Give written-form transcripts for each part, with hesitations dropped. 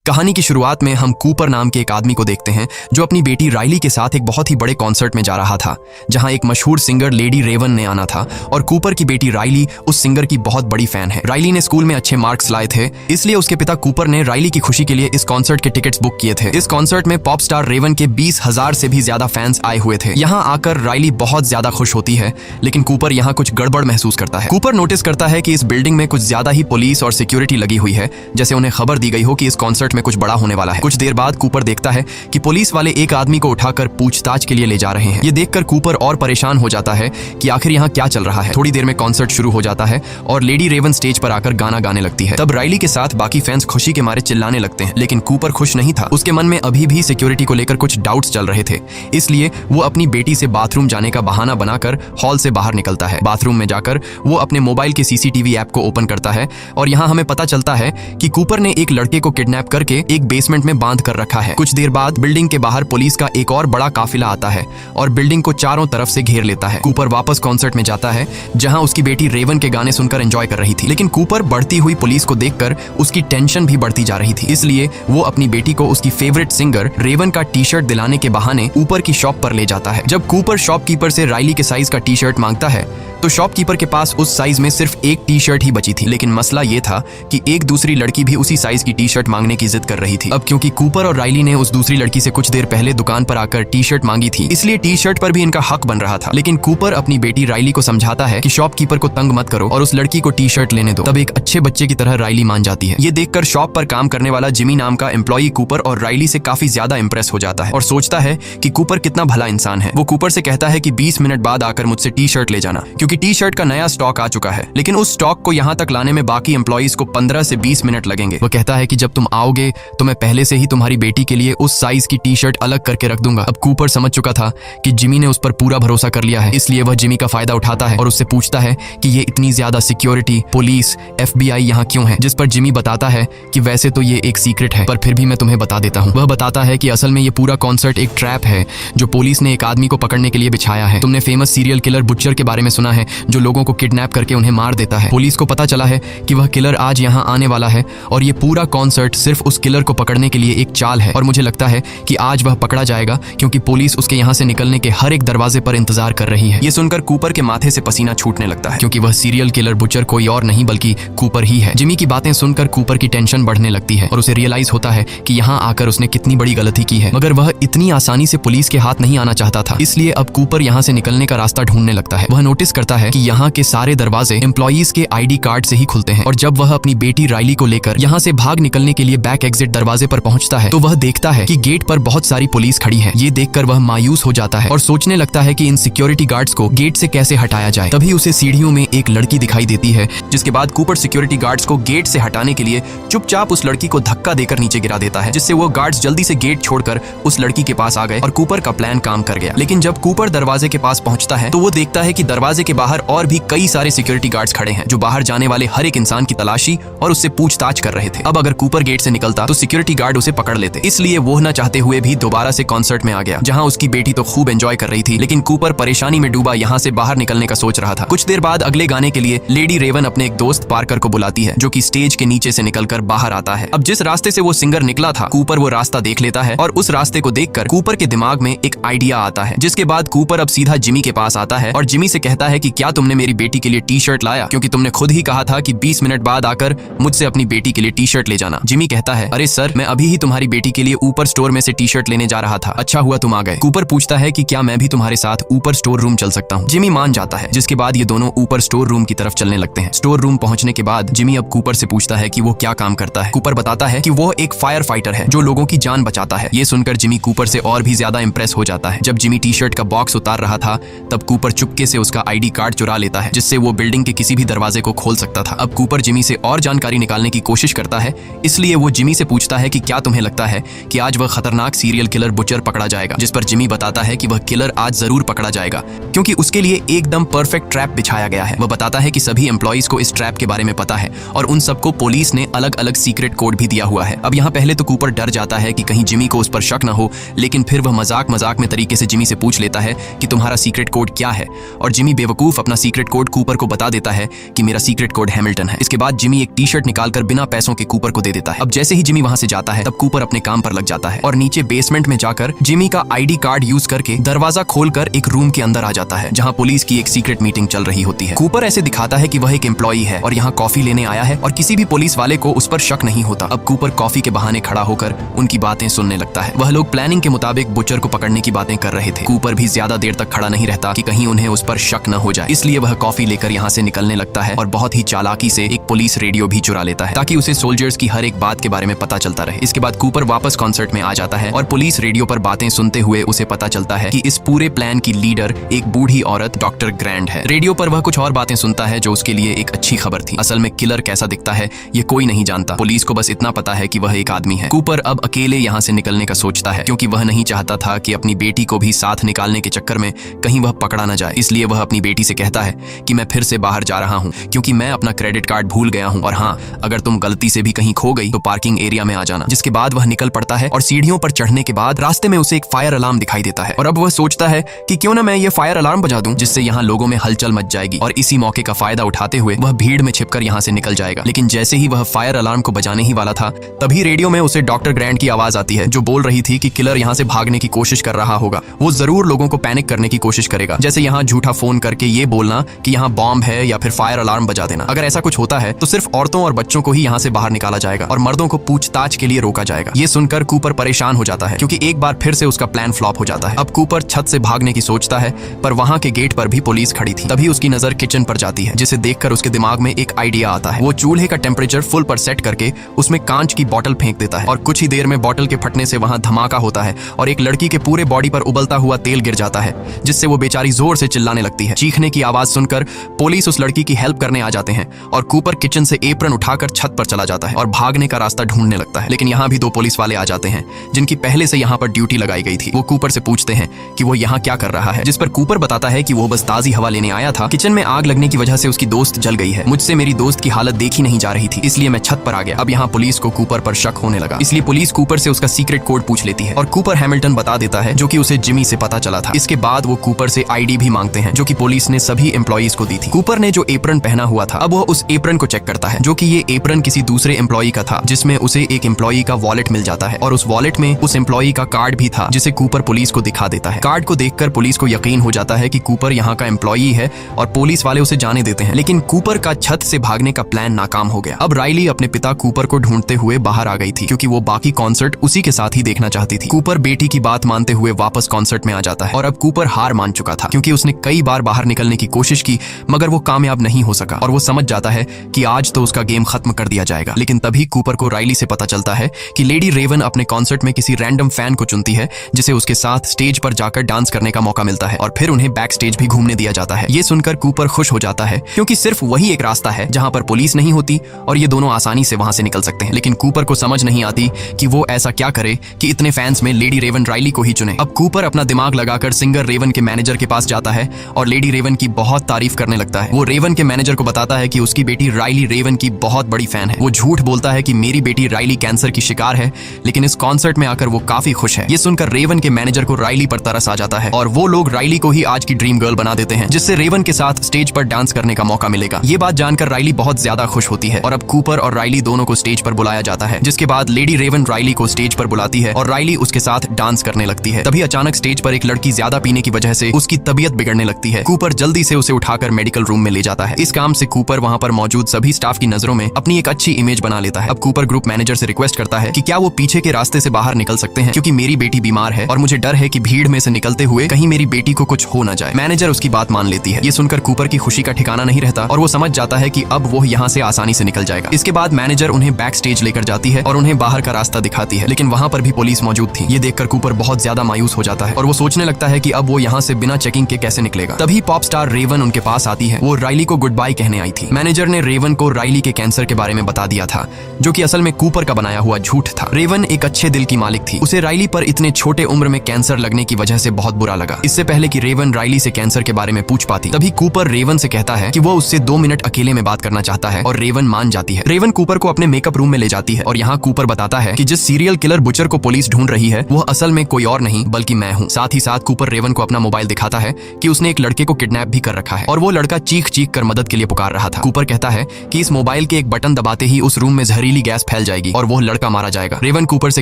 कहानी की शुरुआत में हम कूपर नाम के एक आदमी को देखते हैं जो अपनी बेटी राइली के साथ एक बहुत ही बड़े कॉन्सर्ट में जा रहा था जहां एक मशहूर सिंगर लेडी रेवन ने आना था और कूपर की बेटी राइली उस सिंगर की बहुत बड़ी फैन है। राइली ने स्कूल में अच्छे मार्क्स लाए थे, इसलिए उसके पिता कूपर ने राइली की खुशी के लिए इस कॉन्सर्ट के टिकट्स बुक किए थे। इस कॉन्सर्ट में पॉप स्टार रेवन के 20,000 से भी ज्यादा फैंस आए हुए थे। यहाँ आकर राइली बहुत ज्यादा खुश होती है, लेकिन कूपर यहाँ कुछ गड़बड़ महसूस करता है। कूपर नोटिस करता है कि इस बिल्डिंग में कुछ ज्यादा ही पुलिस और सिक्योरिटी लगी हुई है, जैसे उन्हें खबर दी गई हो कि इस कॉन्सर्ट में कुछ बड़ा होने वाला है। कुछ देर बाद कूपर देखता है कि पुलिस वाले एक आदमी को उठाकर पूछताछ के लिए ले जा रहे हैं। ये देखकर कूपर और परेशान हो जाता है कि आखिर यहाँ क्या चल रहा है। थोड़ी देर में कॉन्सर्ट शुरू हो जाता है और लेडी रेवन स्टेज पर आकर गाना गाने लगती है। तब राइली के साथ बाकी फैंस खुशी के मारे चिल्लाने लगते हैं, लेकिन कूपर खुश नहीं था। उसके मन में अभी भी सिक्योरिटी को लेकर कुछ डाउट्स चल रहे थे, इसलिए वो अपनी बेटी से बाथरूम जाने का बहाना बनाकर हॉल से बाहर निकलता है। बाथरूम में जाकर वो अपने मोबाइल के सीसीटीवी ऐप को ओपन करता है और यहाँ हमें पता चलता है कि कूपर ने एक लड़के को किडनैप करके एक बेसमेंट में बांध कर रखा है। कुछ देर बाद बिल्डिंग के बाहर पुलिस का एक और बड़ा काफिला आता है और बिल्डिंग को चारों तरफ से घेर लेता है। कूपर वापस कॉन्सर्ट में जाता है जहां उसकी बेटी रेवन के गाने सुनकर एंजॉय कर रही थी, लेकिन कूपर बढ़ती हुई पुलिस को देखकर उसकी टेंशन भी बढ़ती जा रही थी, इसलिए वो अपनी बेटी को उसकी फेवरेट सिंगर रेवन का टी शर्ट दिलाने के बहाने ऊपर की शॉप पर ले जाता है। जब कूपर शॉपकीपर से राइली के साइज का टी शर्ट मांगता है तो शॉपकीपर के पास उस साइज में सिर्फ एक टी शर्ट ही बची थी, लेकिन मसला ये था कि एक दूसरी लड़की भी उसी साइज की टी शर्ट मांगने की जिद कर रही थी। अब क्योंकि कूपर और राइली ने उस दूसरी लड़की से कुछ देर पहले दुकान पर आकर टी शर्ट मांगी थी, इसलिए टी शर्ट पर भी इनका हक बन रहा था। लेकिन कूपर अपनी बेटी राइली को समझाता है कि शॉपकीपर को तंग मत करो और उस लड़की को टी शर्ट लेने दो। तब एक अच्छे बच्चे की तरह राइली मान जाती है। ये देखकर शॉप पर काम करने वाला जिमी नाम का एम्प्लॉई कूपर और राइली से काफी ज्यादा इंप्रेस हो जाता है और सोचता है कि कूपर कितना भला इंसान है। वो कूपर से कहता है कि 20 मिनट बाद आकर मुझसे टी शर्ट ले जाना, क्योंकि टी शर्ट का नया स्टॉक आ चुका है, लेकिन उस स्टॉक को यहाँ तक लाने में बाकी एम्प्लॉइज को 15 से 20 मिनट लगेंगे। वो कहता है कि जब तुम आओगे तो मैं पहले से ही तुम्हारी बेटी के लिए उस साइज की टी शर्ट अलग करके रख दूंगा। अब कूपर समझ चुका था कि जिमी ने उस पर पूरा भरोसा कर लिया है, इसलिए वह जिमी का फायदा उठाता है और उससे पूछता है कि ये इतनी ज्यादा सिक्योरिटी, पुलिस, FBI यहाँ क्यों है, जिस पर जिमी बताता है कि वैसे तो ये एक सीक्रेट है, पर फिर भी मैं तुम्हें बता देता हूँ। वह बताता है कि असल में ये पूरा कॉन्सर्ट एक ट्रैप है जो पुलिस ने एक आदमी को पकड़ने के लिए बिछाया है। तुमने फेमस सीरियल किलर बुचर के बारे में सुना है जो लोगों को किडनैप करके उन्हें मार देता है। पुलिस को पता चला है कि वह किलर आज यहाँ आने वाला है और ये पूरा कॉन्सर्ट सिर्फ उस किलर को पकड़ने के लिए एक चाल है, और मुझे लगता है कि आज वह पकड़ा जाएगा क्योंकि पुलिस उसके यहाँ से निकलने के हर एक दरवाजे पर इंतजार कर रही है। ये सुनकर कूपर के माथे से पसीना छूटने लगता है, क्योंकि वह सीरियल किलर बुचर कोई और नहीं बल्कि कूपर ही है। जिमी की बातें सुनकर कूपर की टेंशन बढ़ने लगती है और उसे रियलाइज होता है कि यहाँ आकर उसने कितनी बड़ी गलती की है, मगर वह इतनी आसानी से पुलिस के हाथ नहीं आना चाहता था, इसलिए अब कूपर यहाँ से निकलने का रास्ता ढूंढने लगता है। वह नोटिस करता है कि यहाँ के सारे दरवाजे एम्प्लॉइज के ID कार्ड से ही खुलते हैं, और जब वह अपनी बेटी राइली को लेकर यहाँ से भाग निकलने के लिए बैक एग्जिट दरवाजे पर पहुंचता है तो वह देखता है कि गेट पर बहुत सारी पुलिस खड़ी है। ये देखकर वह मायूस हो जाता है और सोचने लगता है कि इन सिक्योरिटी गार्ड्स को गेट से कैसे हटाया जाए। तभी उसे सीढ़ियों में एक लड़की दिखाई देती है, जिसके बाद कूपर सिक्योरिटी गार्ड्स को गेट से हटाने के लिए चुपचाप उस लड़की को धक्का देकर नीचे गिरा देता है, जिससे वो गार्ड्स जल्दी से गेट छोड़कर उस लड़की के पास आ गए और कूपर का प्लान काम कर गया। लेकिन जब कूपर दरवाजे के पास पहुंचता है तो वो देखता है कि दरवाजे के बाहर और भी कई सारे सिक्योरिटी गार्ड्स खड़े हैं जो बाहर जाने वाले हर एक इंसान की तलाशी और उससे पूछताछ कर रहे थे। अब अगर कूपर गेट से निकलता तो सिक्योरिटी गार्ड उसे पकड़ लेते, इसलिए वो न चाहते हुए भी दोबारा से कॉन्सर्ट में आ गया जहां उसकी बेटी तो खूब एंजॉय कर रही थी, लेकिन कूपर परेशानी में डूबा यहाँ से बाहर निकलने का सोच रहा था। कुछ देर बाद अगले गाने के लिए लेडी रेवन अपने एक दोस्त पार्कर को बुलाती है, जो कि स्टेज के नीचे से निकलकर बाहर आता है। अब जिस रास्ते से वो सिंगर निकला था कूपर वो रास्ता देख लेता है और उस रास्ते को देखकर कूपर के दिमाग में एक आइडिया आता है, जिसके बाद कूपर अब सीधा जिमी के पास आता है और जिमी से कहता है कि क्या तुमने मेरी बेटी के लिए टी शर्ट लाया, क्योंकि तुमने खुद ही कहा था कि 20 मिनट बाद आकर मुझसे अपनी बेटी के लिए टी शर्ट ले जाना। जिमी कहता है, अरे सर, मैं अभी ही तुम्हारी बेटी के लिए ऊपर स्टोर में से टी शर्ट लेने जा रहा था, अच्छा हुआ तुम आ गए। कूपर पूछता है कि क्या मैं भी तुम्हारे साथ ऊपर स्टोर रूम चल सकता हूँ। जिमी मान जाता है, जिसके बाद ये दोनों ऊपर स्टोर रूम की तरफ चलने लगते हैं। स्टोर रूम पहुंचने के बाद जिमी अब कूपर से पूछता है कि वो क्या काम करता है। कूपर बताता है कि वो एक फायर फाइटर है जो लोगों की जान बचाता है। ये सुनकर जिमी कूपर से और भी ज्यादा इंप्रेस हो जाता है। जब जिमी टी शर्ट का बॉक्स उतार रहा था तब कूपर चुपके से उसका ID कार्ड चुरा लेता है, जिससे वो बिल्डिंग के किसी भी दरवाजे को खोल सकता था। अब कूपर जिमी से और जानकारी निकालने की कोशिश करता है, इसलिए वो जिमी से पूछता है कि क्या तुम्हें लगता है कि आज वह खतरनाक सीरियल किलर बुचर पकड़ा जाएगा, जिस पर जिमी बताता है कि वह किलर आज जरूर पकड़ा जाएगा क्योंकि उसके लिए एकदम परफेक्ट ट्रैप बिछाया गया है। वह बताता है कि सभी एम्प्लॉइज को इस ट्रैप के बारे में पता है और उन सबको पुलिस ने अलग अलग सीक्रेट कोड भी दिया हुआ है। अब यहाँ पहले तो कूपर डर जाता है कि कहीं जिमी को उस पर शक न हो, लेकिन फिर वह मजाक में तरीके से जिमी से पूछ लेता है कि तुम्हारा सीक्रेट कोड क्या है, और जिमी बेवकूफ बेवकूफ अपना सीक्रेट कोड कूपर को बता देता है कि मेरा सीक्रेट कोड हैमिल्टन है। इसके बाद जिमी एक टी-शर्ट निकालकर बिना पैसों के कूपर को दे देता है। अब जैसे ही जिमी वहां से जाता है तब कूपर अपने काम पर लग जाता है और नीचे बेसमेंट में जाकर जिमी का आईडी कार्ड यूज करके दरवाजा खोलकर एक रूम के अंदर आ जाता है जहां पुलिस की एक सीक्रेट मीटिंग चल रही होती है। कूपर ऐसे दिखाता है कि वह एक एम्प्लॉई है और यहाँ कॉफी लेने आया है और किसी भी पुलिस वाले को उस पर शक नहीं होता। अब कूपर कॉफी के बहाने खड़ा होकर उनकी बातें सुनने लगता है। वह लोग प्लानिंग के मुताबिक बुचर को पकड़ने की बातें कर रहे थे। कूपर भी ज्यादा देर तक खड़ा नहीं रहता कि कहीं उन्हें उस पर शक न हो जाए, इसलिए वह कॉफी लेकर यहाँ से निकलने लगता है और बहुत ही चालाकी से एक पुलिस रेडियो भी चुरा लेता है ताकि उसे सोल्जर्स की हर एक बात के बारे में पता चलता रहे। इसके बाद कूपर वापस कॉन्सर्ट में आ जाता है और पुलिस रेडियो पर बातें सुनते हुए उसे पता चलता है कि इस पूरे प्लान की लीडर एक बूढ़ी औरत डॉक्टर ग्रैंड है। रेडियो पर वह कुछ और बातें सुनता है जो उसके लिए एक अच्छी खबर थी। असल में किलर कैसा दिखता है ये कोई नहीं जानता, पुलिस को बस इतना पता है कि वह एक आदमी है। कूपर अब अकेले यहाँ से निकलने का सोचता है क्योंकि वह नहीं चाहता था कि अपनी बेटी को भी साथ निकालने के चक्कर में कहीं वह पकड़ा न जाए। इसलिए वह अपनी बेटी से कहता है कि मैं फिर से बाहर जा रहा हूँ क्योंकि मैं अपना क्रेडिट कार्ड भूल गया हूँ और हाँ, अगर तुम गलती से भी कहीं खो गई तो पार्किंग एरिया में आ जाना। जिसके बाद वह निकल पड़ता है और सीढ़ियों पर चढ़ने के बाद रास्ते में उसे एक फायर अलार्म दिखाई देता है और अब वह सोचता है कि क्यों ना मैं ये फायर अलार्म बजा दूं जिससे यहाँ लोगों में हलचल मच जाएगी और इसी मौके का फायदा उठाते हुए वह भीड़ में छिपकर यहाँ से निकल जाएगा। लेकिन जैसे ही वह फायर अलार्म को बजाने ही वाला था तभी रेडियो में उसे डॉक्टर ग्रैंड की आवाज आती है जो बोल रही थी कि किलर यहाँ से भागने की कोशिश कर रहा होगा। वो जरूर लोगों को पैनिक करने की कोशिश करेगा, जैसे यहाँ झूठा फोन करके ये बोलना कि यहाँ बॉम्ब है या फिर फायर अलार्म बजा देना। अगर ऐसा कुछ होता है तो सिर्फ औरतों और बच्चों को ही यहाँ से बाहर निकाला जाएगा और मर्दों को पूछताछ के लिए रोका जाएगा। ये सुनकर कूपर परेशान हो जाता है क्योंकि एक बार फिर से उसका प्लान फ्लॉप हो जाता है। अब कूपर छत से भागने की सोचता है पर वहां के गेट पर भी पुलिस खड़ी थी। तभी उसकी नजर किचन पर जाती है जिसे देखकर उसके दिमाग में एक आइडिया आता है। वो चूल्हे का टेम्परेचर फुल पर सेट करके उसमें कांच की बोतल फेंक देता है और कुछ ही देर में बोतल के फटने से वहां धमाका होता है और एक लड़की के पूरे बॉडी पर उबलता हुआ तेल गिर जाता है जिससे वो बेचारी जोर से चिल्लाने लगती है। चीखने की आवाज सुनकर पुलिस उस लड़की की हेल्प करने आ जाते हैं और कूपर किचन से एप्रन उठाकर छत पर चला जाता है और भागने का रास्ता ढूंढने लगता है। लेकिन यहाँ भी दो पुलिस वाले आ जाते हैं जिनकी पहले से यहाँ पर ड्यूटी लगाई गई थी। वो कूपर से पूछते हैं कि वो यहाँ क्या कर रहा है, जिस पर कूपर बताता है कि वो बस ताजी हवा लेने आया था। किचन में आग लगने की वजह से उसकी दोस्त जल गई है। मुझसे मेरी दोस्त की हालत देखी नहीं जा रही थी इसलिए मैं छत पर आ गया। अब यहाँ पुलिस को कूपर पर शक होने लगा, इसलिए पुलिस कूपर से उसका सीक्रेट कोड पूछ लेती है और कूपर हैमिल्टन बता देता है जो कि उसे जिमी से पता चला था। इसके बाद वो कूपर से आईडी भी मांगते हैं जो कि पुलिस ने सभी एम्प्लॉइज को दी थी। कूपर ने जो एप्रन पहना हुआ था अब वो उस एप्रन को चेक करता है जो कि ये एप्रन किसी दूसरे एम्प्लॉई का था जिसमें उसे एक एम्प्लॉई का वॉलेट मिल जाता है और उस वॉलेट में उस एम्प्लॉई का कार्ड भी था जिसे कूपर पुलिस को दिखा देता है। कार्ड को देखकर पुलिस को यकीन हो जाता है कि कूपर यहाँ का एम्प्लॉई है और पुलिस वाले उसे जाने देते हैं। लेकिन कूपर का छत से भागने का प्लान नाकाम हो गया। अब राइली अपने पिता कूपर को ढूंढते हुए बाहर आ गई थी क्योंकि वो बाकी कॉन्सर्ट उसी के साथ ही देखना चाहती थी। कूपर बेटी की बात मानते हुए वापस कॉन्सर्ट में आ जाता है और अब कूपर हार मान चुका था क्योंकि उसने कई बार बाहर निकलने की कोशिश की मगर वो कामयाब नहीं हो सका और वो समझ जाता है कि आज तो उसका गेम खत्म कर दिया जाएगा। लेकिन तभी कूपर को राइली से पता चलता है कि लेडी रेवन अपने कॉन्सर्ट में किसी रैंडम फैन को चुनती है जिसे उसके साथ स्टेज पर जाकर डांस करने का मौका मिलता है और फिर उन्हें बैक स्टेज भी घूमने दिया जाता है। ये सुनकर कूपर खुश हो जाता है क्योंकि सिर्फ वही एक रास्ता है जहां पर पुलिस नहीं होती और ये दोनों आसानी से वहां से निकल सकते हैं। लेकिन कूपर को समझ नहीं आती कि वो ऐसा क्या करे कि इतने फैंस में लेडी रेवन राइली को ही चुने। अब कूपर अपना दिमाग लगाकर सिंगर रेवन के मैनेजर के पास जाता है और लेडी रेवन की बहुत तारीफ करने लगता है। वो रेवन के मैनेजर को बताता है कि उसकी बेटी राइली रेवन की बहुत बड़ी फैन है। वो झूठ बोलता है कि मेरी बेटी राइली कैंसर की शिकार है लेकिन इस कॉन्सर्ट में आकर वो काफी खुश है। ये सुनकर रेवन के मैनेजर को राइली पर तरस आ जाता है और वो लोग राइली को ही आज की ड्रीम गर्ल बना देते हैं जिससे रेवन के साथ स्टेज पर डांस करने का मौका मिलेगा। ये बात जानकर राइली बहुत ज्यादा खुश होती है और अब कूपर और राइली दोनों को स्टेज पर बुलाया जाता है। जिसके बाद लेडी रेवन राइली को स्टेज पर बुलाती है और राइली उसके साथ डांस करने लगती है। तभी अचानक स्टेज पर एक लड़की ज्यादा पीने की वजह से उसकी तबीयत बिगड़ने लगती है। कूपर जल्दी से उसे उठाकर मेडिकल रूम में ले जाता है। इस काम से कूपर वहां पर मौजूद सभी स्टाफ की नजरों में अपनी एक अच्छी इमेज बना लेता है। अब कूपर ग्रुप मैनेजर से रिक्वेस्ट करता है कि क्या वो पीछे के रास्ते से बाहर निकल सकते हैं क्योंकि मेरी बेटी बीमार है और मुझे डर है कि भीड़ में से निकलते हुए कहीं मेरी बेटी को कुछ हो ना जाए। मैनेजर उसकी बात मान लेती है। ये सुनकर कूपर की खुशी का ठिकाना नहीं रहता और वो समझ जाता है कि अब वो यहाँ से आसानी से निकल जाएगा। इसके बाद मैनेजर उन्हें बैक स्टेज लेकर जाती है और उन्हें बाहर का रास्ता दिखाती है लेकिन वहां पर भी पुलिस मौजूद थी। ये देखकर कूपर बहुत ज्यादा मायूस हो जाता है और वो सोचने लगता है कि अब वो यहाँ से बिना चेकिंग के कैसे निकलेगा। तभी पॉप स्टार रेवन उनके पास आती है। वो राइली को गुड बाय कहने आई थी। मैनेजर ने रेवन को राइली के कैंसर के बारे में बता दिया था जो कि असल में कूपर का बनाया हुआ झूठ था। रेवन एक अच्छे दिल की मालिक थी। उसे राइली पर इतने छोटे उम्र में कैंसर लगने की वजह से बहुत बुरा लगा। इससे पहले कि रेवन राइली से कैंसर के बारे में पूछ पाती तभी कूपर रेवन से कहता है कि वो उससे 2 मिनट अकेले में बात करना चाहता है और रेवन मान जाती है। रेवन कूपर को अपने मेकअप रूम में ले जाती है और यहाँ कूपर बताता है कि जिस सीरियल किलर बुचर को पुलिस ढूंढ रही है वो असल में कोई और नहीं बल्कि मैं हूँ। साथ ही साथ कूपर रेवन को अपना मोबाइल दिखाता है कि उसने एक लड़के को किडनैप भी कर रखा है और वो लड़का चीख चीख कर मदद के लिए पुकार रहा था। कूपर कहता है कि इस मोबाइल के एक बटन दबाते ही उस रूम में जहरीली गैस फैल जाएगी और वो लड़का मारा जाएगा। रेवन कूपर से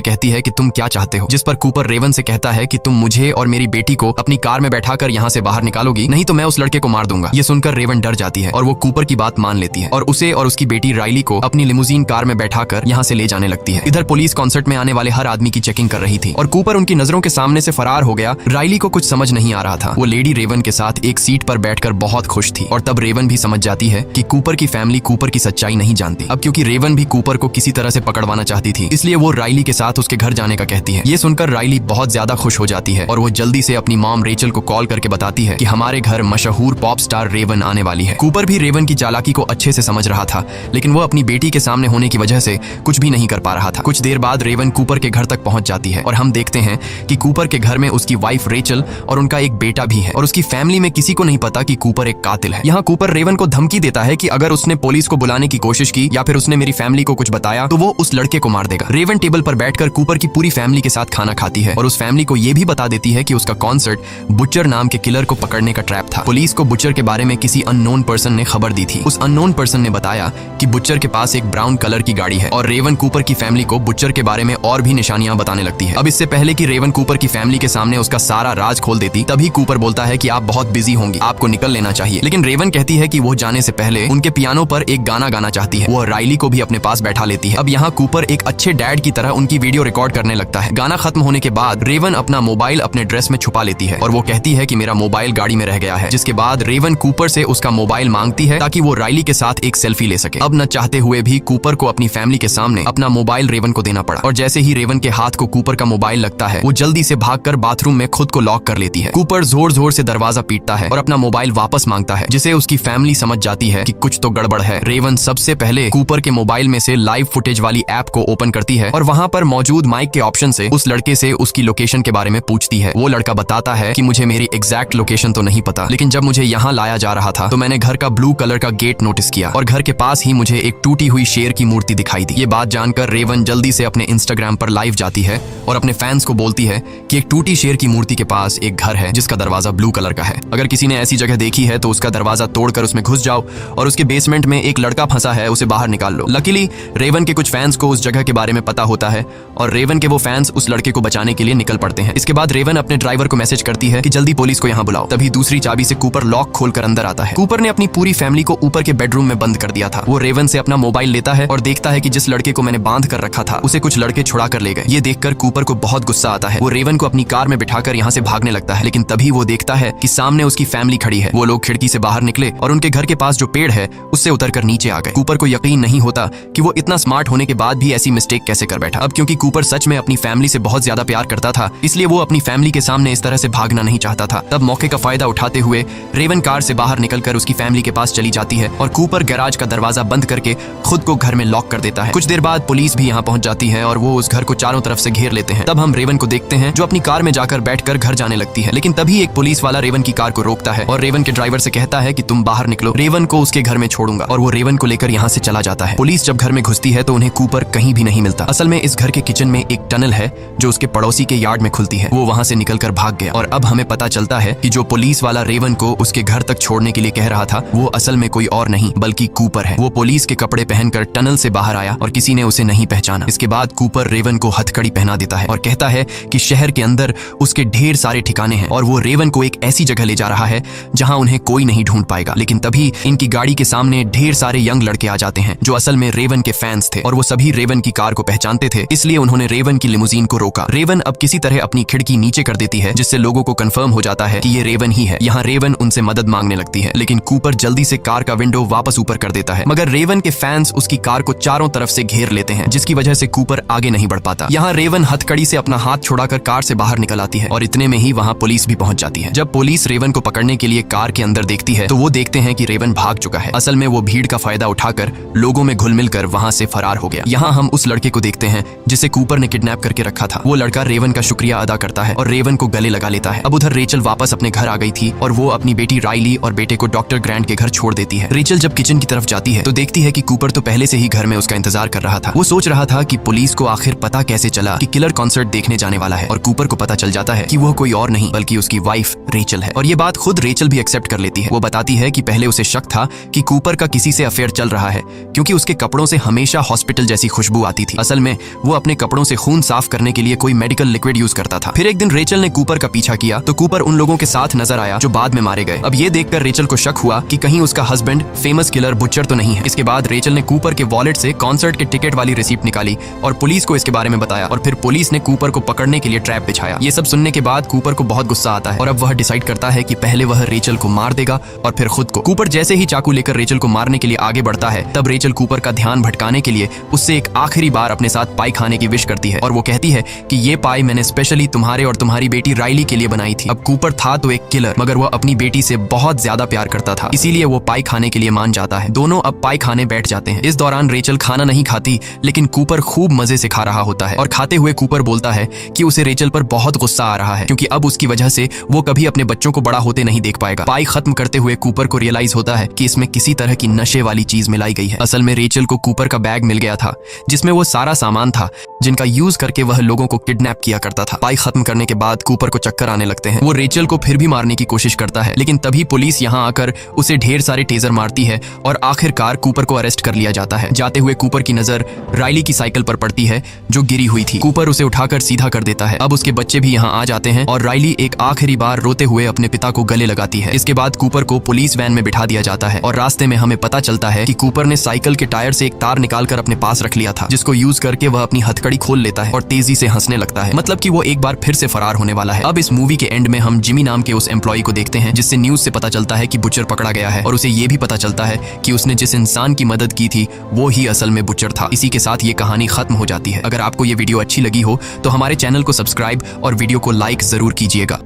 कहती है कि तुम क्या चाहते हो, जिस पर कूपर रेवन से कहता है कि तुम मुझे और मेरी बेटी को अपनी कार में बैठाकर यहाँ से बाहर निकालोगी, नहीं तो मैं उस लड़के को मार दूंगा। ये सुनकर रेवन डर जाती है और वो कूपर की बात मान लेती है और उसे और उसकी बेटी राइली को अपनी लिमोजीन कार में बैठाकर यहाँ से ले जाने लगती है। इधर पुलिस कॉन्सर्ट में आने वाले हर आदमी की चेकिंग कर रही थी और कूपर उनकी नजरों के सामने से फरार हो गया। राइली को कुछ समझ नहीं आ रहा था। वो लेडी रेवन के साथ एक सीट पर बैठकर बहुत खुश थी और तब रेवन भी समझ जाती है कि कूपर की फैमिली कूपर की सच्चाई नहीं जानती। अब क्योंकि रेवन भी कूपर को किसी तरह से पकड़वाना चाहती थी, इसलिए वो राइली के साथ उसके घर जाने का कहती है। ये सुनकर राइली बहुत ज्यादा खुश हो जाती है और वो जल्दी से अपनी मॉम रेचल को कॉल करके बताती है कि हमारे घर मशहूर पॉप स्टार रेवन आने वाली है। कूपर भी रेवन की चालाकी को अच्छे से समझ रहा था, लेकिन वो अपनी बेटी के सामने होने की वजह से कुछ भी नहीं कर पा रहा था। कुछ देर बाद रेवन कूपर के घर तक पहुंच जाती है और हम देखते हैं कि कूपर के घर में उसकी वाइफ रेचल और उनका एक बेटा भी है और उसकी फैमिली में किसी को नहीं पता कि कूपर एक कातिल है। यहाँ कूपर रेवन को धमकी देता है कि अगर उसने पुलिस को बुलाने की कोशिश की या फिर उसने मेरी फैमिली को कुछ बताया तो वो उस लड़के को मार देगा। रेवन टेबल पर बैठकर कूपर की पूरी फैमिली के साथ खाना खाती है और उस फैमिली को ये भी बता देती है कि उसका कॉन्सर्ट बुचर नाम के किलर को पकड़ने का ट्रैप था। पुलिस को बुचर के बारे में किसी अननोन पर्सन ने खबर दी थी। उस अननोन पर्सन ने बताया कि बुचर के पास एक ब्राउन कलर की गाड़ी है और रेवन कूपर की फैमिली को बुचर के बारे में और भी निशानियां बताने लगती है। अब इससे पहले कि रेवन कूपर की फैमिली के सामने उसका सारा राज खोल देती, तभी कूपर बोलता है कि आप बहुत बिजी होंगी, आपको निकल लेना चाहिए। लेकिन रेवन कहती है कि वो जाने से पहले उनके पियानो पर एक गाना गाना चाहती है। वो राइली को भी अपने पास बैठा लेती है। अब यहाँ कूपर एक अच्छे डैड की तरह उनकी वीडियो रिकॉर्ड करने लगता है। गाना खत्म होने के बाद रेवन अपना मोबाइल अपने ड्रेस में छुपा लेती है और वो कहती है कि मेरा मोबाइल गाड़ी में रह गया है, जिसके बाद रेवन कूपर से उसका मोबाइल मांगती है ताकि वो राइली के साथ एक सेल्फी ले सके। अब न चाहते हुए भी कूपर को अपनी फैमिली के सामने अपना मोबाइल रेवन को देना पड़ा और जैसे ही रेवन के हाथ को कूपर का मोबाइल लगता है, वो जल्दी से भागकर बाथरूम में खुद को लॉक कर लेती है। कूपर जोर जोर से दरवाजा पीटता है और अपना मोबाइल वापस मांगता है, जिसे उसकी फैमिली समझ जाती है कि कुछ तो गड़बड़ है। रेवन सबसे पहले कूपर के मोबाइल में से लाइव फुटेज वाली ऐप को ओपन करती है और वहां पर मौजूद माइक के ऑप्शन से उस लड़के से उसकी लोकेशन के बारे में पूछती है। वो लड़का बताता है कि मुझे मेरी एग्जैक्ट लोकेशन तो नहीं पता, लेकिन जब मुझे यहाँ लाया जा रहा था तो मैंने घर का ब्लू कलर का गेट नोटिस किया और घर के पास ही मुझे एक टूटी हुई शेर की मूर्ति दिखाई दी। ये बात जानकर रेवन जल्दी से अपने इंस्टाग्राम पर लाइव जाती है और अपने फैंस को बोलती है कि एक टूटी शेर की मूर्ति के पास एक घर है जिसका दरवाजा ब्लू कलर का है। अगर किसी ने ऐसी जगह देखी है तो उसका दरवाजा तोड़कर उसमें घुस जाओ और उसके बेसमेंट में एक लड़का फंसा है, उसे बाहर निकाल लो। लकीली रेवन के कुछ फैंस को उस जगह के बारे में पता होता है और रेवन के वो फैंस उस लड़के को बचाने के लिए निकल पड़ते हैं। इसके बाद रेवन अपने ड्राइवर को मैसेज करती है कि जल्दी पुलिस को यहाँ बुलाओ। तभी दूसरी चाबी से कूपर लॉक खोलकर अंदर आता है। कूपर ने अपनी पूरी फैमिली को ऊपर के बेडरूम में बंद कर दिया था। वो रेवन से अपना मोबाइल लेता है और देखता है कि जिस लड़के को मैंने बांध कर रखा था उसे कुछ लड़के छुड़ा कर ले गए। ये देखकर कूपर को बहुत गुस्सा आता है। वो रेवन को अपनी कार में बिठाकर यहाँ से भागने लगता है, लेकिन तभी वो देखता है कि सामने उसकी फैमिली खड़ी है। वो लोग खिड़की से बाहर निकले और उनके घर के पास जो पेड़ है उससे उतरकर नीचे आ गए। कूपर को यकीन नहीं होता कि वो इतना स्मार्ट होने के बाद भी ऐसी मिस्टेक कैसे कर बैठा। अब क्योंकि कूपर सच में अपनी फैमिली से बहुत ज्यादा प्यार करता था, इसलिए वो अपनी फैमिली के सामने इस तरह से भागना नहीं चाहता था। तब मौके का फायदा उठाते हुए रेवन कार से बाहर निकलकर उसकी फैमिली के पास चली जाती है और कूपर गैराज का दरवाजा बंद करके खुद को घर में लॉक कर देता है। कुछ देर बाद पुलिस भी यहाँ पहुंच जाती है और वो उस घर को चारों तरफ से घेर लेते हैं। तब हम रेवन को देखते हैं जो अपनी कार में जाकर बैठकर घर जाने लगती है, लेकिन तभी एक पुलिस वाला रेवन की कार को रोकता है और रेवन के ड्राइवर से कहता है कि तुम बाहर निकलो, रेवन को उसके घर में छोड़ूंगा। और वो रेवन को लेकर यहाँ से चला जाता है। पुलिस जब घर में घुसती है तो उन्हें कूपर कहीं भी नहीं मिलता। असल में इस घर के किचन में एक टनल है जो उसके पड़ोसी के यार्ड में खुलती है। वो वहाँ से निकलकर भाग गया और अब हमें पता चलता है कि जो पुलिस वाला रेवन को उसके घर तक छोड़ने के लिए कह रहा था वो असल में कोई और नहीं बल्कि कूपर है। वो पुलिस के कपड़े पहनकर टनल से बाहर आया और किसी ने उसे नहीं पहचाना। इसके बाद कूपर रेवन को हथकड़ी पहना देता है और कहता है कि शहर के अंदर उसके ढेर सारे ठिकाने हैं और वो रेवन को एक ऐसी जगह ले जा रहा है जहां उन्हें कोई नहीं ढूंढ पाएगा। लेकिन तभी इनकी गाड़ी के सामने ढेर सारे यंग लड़के आ जाते हैं जो असल में रेवन के फैंस थे और वो सभी रेवन की कार को पहचानते थे, इसलिए उन्होंने रेवन की लिमोजीन को रोका। रेवन अब किसी तरह अपनी खिड़की नीचे कर देती है जिससे लोगों को कंफर्म हो जाता है कि ये रेवन ही है। यहाँ रेवन उनसे मदद मांगने लगती है, लेकिन कूपर जल्दी से कार का विंडो वापस ऊपर कर देता है। मगर रेवन के फैंस उसकी कार को चारों तरफ से घेर लेते हैं, जिसकी वजह से कूपर आगे नहीं बढ़ पाता। यहाँ रेवन हथकड़ी से अपना हाथ छुड़ाकर कार से बाहर निकल आती है और इतने में ही वहाँ पुलिस भी पहुंच जाती है। जब पुलिस रेवन को पकड़ने के लिए कार के अंदर देखती है तो वो देखते हैं कि रेवन भाग चुका है। असल में वो भीड़ का फायदा उठाकर लोगों में घुल मिलकर वहाँ से फरार हो गया। यहाँ हम उस लड़के को देखते हैं जिसे कूपर ने किडनैप करके रखा था। वो लड़का रेवन का शुक्रिया अदा करता है और रेवन को गले लगा लेता है। अब उधर रेचल वापस अपने घर आ गई थी और वो अपनी बेटी राइली और बेटे को डॉक्टर ग्रैंट के घर छोड़ देती है। रेचल जब किचन की तरफ जाती है तो देखती है कि कूपर तो पहले से ही घर में उसका इंतजार कर रहा था। वो सोच रहा था कि पुलिस को आखिर पता कैसे चला कि किलर कॉन्सर्ट देखने जाने वाला है और कूपर को पता चल जाता है कि वो कोई और नहीं बल्कि उसकी वाइफ रेचल है। और ये बात खुद खुद रेचल भी एक्सेप्ट कर लेती है। वो बताती है कि पहले उसे शक था कि कूपर का किसी से अफेयर चल रहा है, क्योंकि उसके कपड़ों से हमेशा हॉस्पिटल जैसी खुशबू आती थी। असल में वो अपने कपड़ों से खून साफ करने के लिए कोई मेडिकल लिक्विड यूज करता था। फिर एक दिन रेचल ने कूपर का पीछा किया तो कूपर उन लोगों के साथ नजर आया जो बाद में मारे गए। अब ये देखकर रेचल को शक हुआ कि कहीं उसका हस्बैंड फेमस किलर बुचर तो नहीं है। इसके बाद रेचल ने कूपर के वॉलेट से कॉन्सर्ट के टिकट वाली रिसीप्ट निकाली और पुलिस को इसके बारे में बताया, और फिर पुलिस ने कूपर को पकड़ने के लिए ट्रैप बिछाया। ये सब सुनने के बाद कूपर को बहुत गुस्सा आता है और अब वह डिसाइड करता है कि पहले वह रेचल को मार देगा और फिर खुद को। कूपर जैसे ही चाकू लेकर रेचल को मारने के लिए आगे बढ़ता है, तब रेचल कूपर का ध्यान भटकाने के लिए उससे एक आखिरी बार अपने साथ पाई खाने की विश करती है और वो कहती है कि ये पाई मैंने स्पेशली तुम्हारे और तुम्हारी बेटी राइली के लिए बनाई थी। अब कूपर था तो एक किलर, मगर वह अपनी बेटी से बहुत ज्यादा प्यार करता था, इसीलिए वो पाई खाने के लिए मान जाता है। दोनों अब पाई खाने बैठ जाते हैं। इस दौरान रेचल खाना नहीं खाती, लेकिन कूपर खूब मजे से खा रहा होता है और खाते हुए कूपर बोलता है कि उसे रेचल पर बहुत गुस्सा आ रहा है, क्योंकि अब उसकी वजह से वो कभी अपने बच्चों को बड़ा होते नहीं देख पाएगा। पाई खत्म करते हुए कूपर को रियलाइज होता है कि इसमें किसी तरह की नशे वाली चीज मिलाई गई है। असल में रेचल को कूपर का बैग मिल गया था जिसमें वो सारा सामान था जिनका यूज करके वह लोगों को किडनैप किया करता था। पाई खत्म करने के बाद कूपर को चक्कर आने लगते हैं। वो रेचल को फिर भी मारने की कोशिश करता है, लेकिन तभी पुलिस यहाँ आकर उसे ढेर सारे टेजर मारती है और आखिरकार कूपर को अरेस्ट कर लिया जाता है। जाते हुए कूपर की नजर राइली की साइकिल पर पड़ती है जो गिरी हुई थी। कूपर उसे उठाकर सीधा कर देता है। अब उसके बच्चे भी यहाँ आ जाते हैं और राइली एक आखिरी बार रोते हुए अपने पिता को गले लगाती है। इसके बाद कूपर को पुलिस वैन में बिठा दिया जाता है और रास्ते में हमें पता चलता है कि कूपर ने साइकिल के टायर से एक तार निकालकर अपने पास रख लिया था, जिसको यूज करके वह अपनी हथकड़ी खोल लेता है और तेजी से हंसने लगता है, मतलब कि वो एक बार फिर से फरार होने वाला है। अब इस मूवी के एंड में हम जिमी नाम के उस एम्प्लॉय को देखते हैं जिससे न्यूज से पता चलता है कि बुचर पकड़ा गया है, और उसे ये भी पता चलता है कि उसने जिस इंसान की मदद की थी वो ही असल में बुचर था। इसी के साथ ये कहानी खत्म हो जाती है। अगर आपको ये वीडियो अच्छी लगी हो तो हमारे चैनल को सब्सक्राइब और वीडियो को लाइक जरूर कीजिएगा।